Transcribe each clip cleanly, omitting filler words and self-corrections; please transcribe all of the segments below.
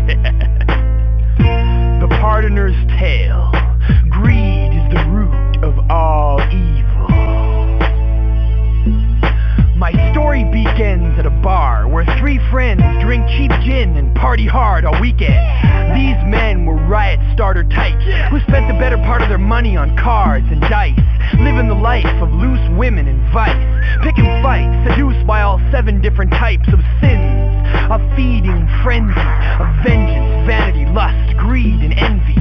The Pardoner's Tale. Greed is the root of all evil. My story begins at a bar where three friends drink cheap gin and party hard all weekend. These men were riot starter types who spent the better part of their money on cards and dice, living the life of loose women and vice, picking fights, seduced by all 7 different types of sins, a feeding frenzy of vengeance, vanity, lust, greed, and envy.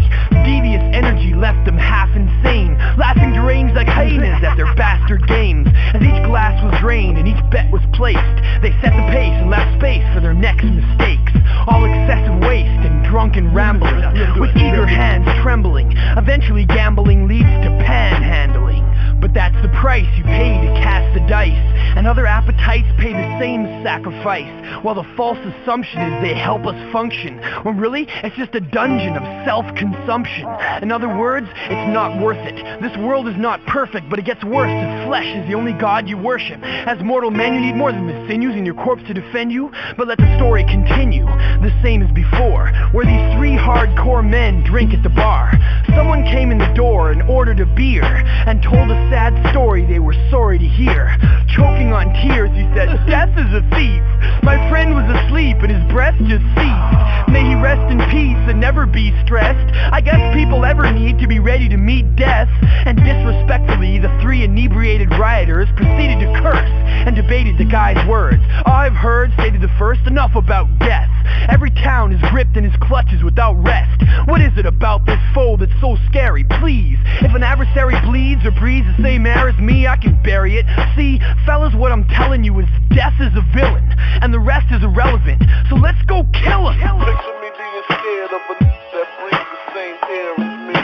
Devious energy left them half insane, laughing deranged like hyenas at their bastard games. As each glass was drained and each bet was placed, they set the pace and left space for their next mistakes. All excessive waste and drunken rambling, with eager hands trembling. Eventually gambling leads to panhandling. But that's the price you pay to cast the dice, and other appetites pay the same sacrifice, while the false assumption is they help us function, when really it's just a dungeon of self-consumption. In other words, it's not worth it. This world is not perfect, but it gets worse if flesh is the only god you worship. As mortal men, you need more than the sinews in your corpse to defend you. But let the story continue, the same as before, where these 3 hardcore men drink at the bar. Someone came in the door and ordered a beer, and told a sad story they were sorry to hear. Choking on tears, he said, "Death is a thief. My friend was asleep and his breath just ceased. May he rest in peace and never be stressed. I guess people ever need to be ready to meet death." And disrespectfully, the 3 inebriated rioters proceeded to curse and debated the guy's words. "I've heard," stated the first, "enough about death. Every town is gripped in his clutches without rest. What is it about this foe that's so scary? Please, if an adversary bleeds or breathes the same air as me, I can bury it. See, fellas, what I'm telling you is death is a villain, and the rest is irrelevant. So let's go kill him." Picture me being scared of a that breathes the same air as me.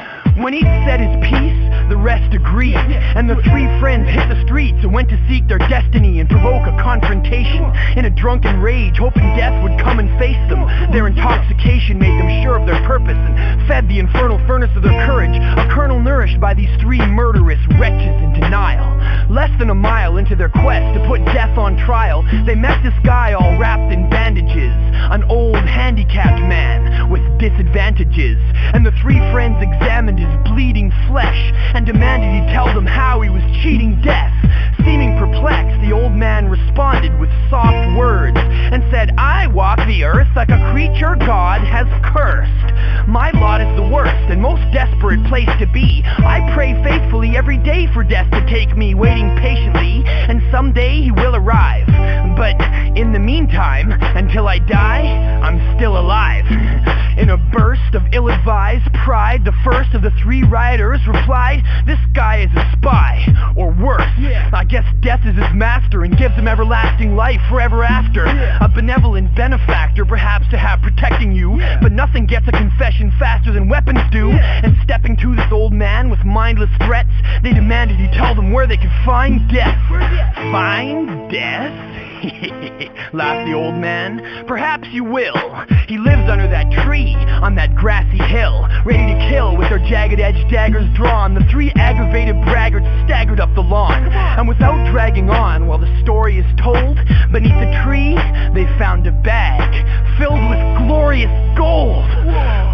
When each said his piece, the rest agreed, and the 3 friends hit the streets and went to seek their destiny and provoke a confrontation. In a drunken rage, hoping death would come and face them. Their intoxication made them sure of their purpose and fed the infernal furnace of their courage, a kernel nourished by these 3 murderous wretches in denial. Less than a mile into their quest to put death on trial, they met this guy all wrapped in bandages, an old handicapped man with disadvantages. And the 3 friends examined his bleeding flesh and demanded he tell them how he was cheating death. Seeming perplexed, the old man responded with soft words and said, "I walk the earth like a creature God has cursed. My lot is the worst and most desperate place to be. I pray faithfully every day for death to take me, waiting patiently, and someday he will arrive. But in the meantime, until I die, I'm still alive." In a burst of ill-advised pride, the first of the 3 rioters replied, "This guy is a spy, or worse. I guess death is his master and gives him everlasting life forever after. A benevolent benefactor, perhaps, to have protecting you. But nothing gets a confession faster than weapons do." And stepping to this old man with mindless threats, they demanded he tell them where they could find death. "Find death?" laughed the old man. "Perhaps you will. He lives under that tree, on that grassy hill, ready to kill with their jagged-edged daggers drawn." The 3 aggravated braggarts staggered up the lawn, and without dragging on, while the story is told, beneath the tree, they found a bag filled with glorious gold.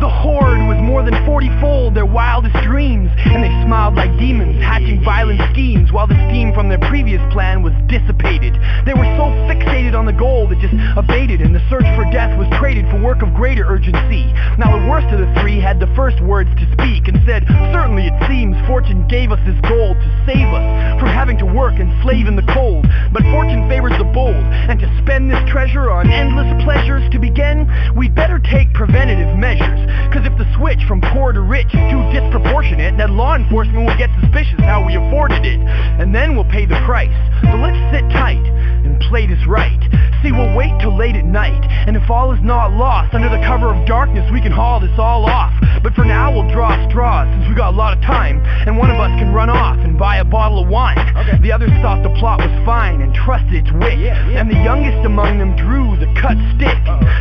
The hoard was more than 40-fold their wildest dreams, and they smiled like demons, hatching violent schemes, while the steam from their previous plan was dissipated. They were so fixated on the goal that just abated, and the search for death was traded for work of greater urgency. Now the worst of the 3 had the first words to speak, and said, "Certainly it seems fortune gave us this gold to save us from having to work and slave in the cold. But fortune favors the bold, and to spend this treasure on endless pleasures to begin, we'd better take preventative measures. Cause if the switch from poor to rich is too disproportionate, then law enforcement will get suspicious how we afforded it, and then we'll pay the price. So let's sit tight and play this right. See, we'll wait till late at night, and if all is not lost, under the cover of darkness we can haul this all off. But for now we'll draw straws, since we got a lot of time, and one of us can run off and buy a bottle of wine." Okay. The others thought the plot was fine and trusted its wit, and the youngest among them drew the cut stick,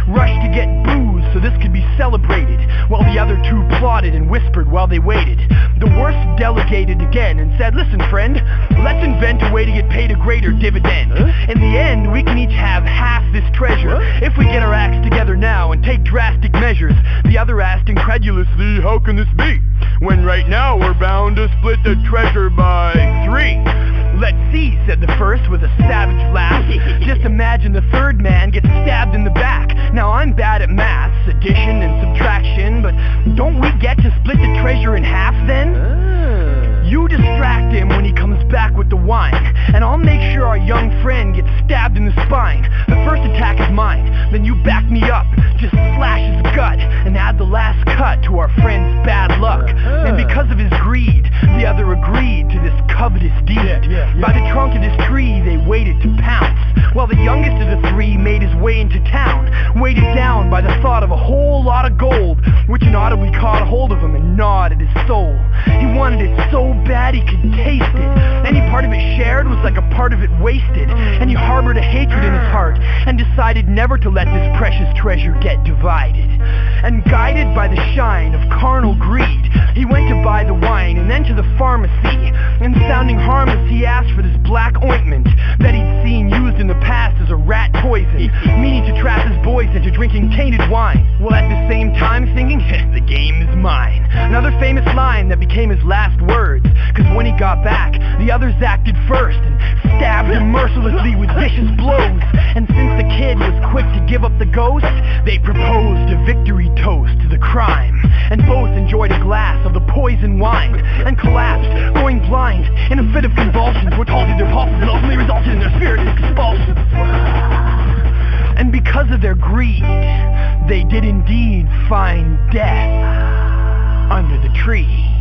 rushed to get booze so this could be celebrated, while the other 2 plotted and whispered while they waited. The worst delegated again and said, "Listen, friend, let's invent a way to get paid a greater dividend. In the end, we can each have half this treasure if we get our acts together now and take drastic measures. The other asked incredulously, how can this be, when right now we're bound to split the treasure by 3? Let's see, said the first with a savage laugh. Just imagine the third man gets stabbed in the back. Now I'm bad at maths, addition and subtraction, but don't we get to split the treasure in half then? You distract him when he comes back with the wine, and I'll make sure our young friend gets stabbed in the spine. The first attack is mine, then you back me up, just slash his gut and add the last cut to our friend's bad luck. And because of his greed, the other agreed to this covetous deed. By the trunk of this tree they waited to pounce, while the youngest of the 3 made his way into town, weighted down by the thought of a whole lot of gold, which inaudibly caught a hold of him and gnawed at his soul. He wanted it so bad he could taste it. Any part of it shared was like a part of it wasted, and he harbored a hatred in his heart and decided never to let this precious treasure get divided. And guided by the shine of carnal greed, he went to buy the wine and then to the pharmacy, and sounding harmless he asked for this black ointment that he'd seen used in the past as a rat poison, meaning to trap his boys into drinking tainted wine, while at the same time thinking, the game is mine. Another famous line that became his last words, cause when he got back, the others acted first and stabbed him mercilessly with vicious blows. And since the kid was quick to give up the ghost, they proposed a victory toast to the crime, and both enjoyed a glass of the poison wine, and collapsed, going blind in a fit of convulsions, which halted their pulses and ultimately resulted in their spirits expulsion. And because of their greed, they did indeed find death under the tree.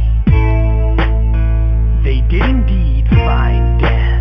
They did indeed find death.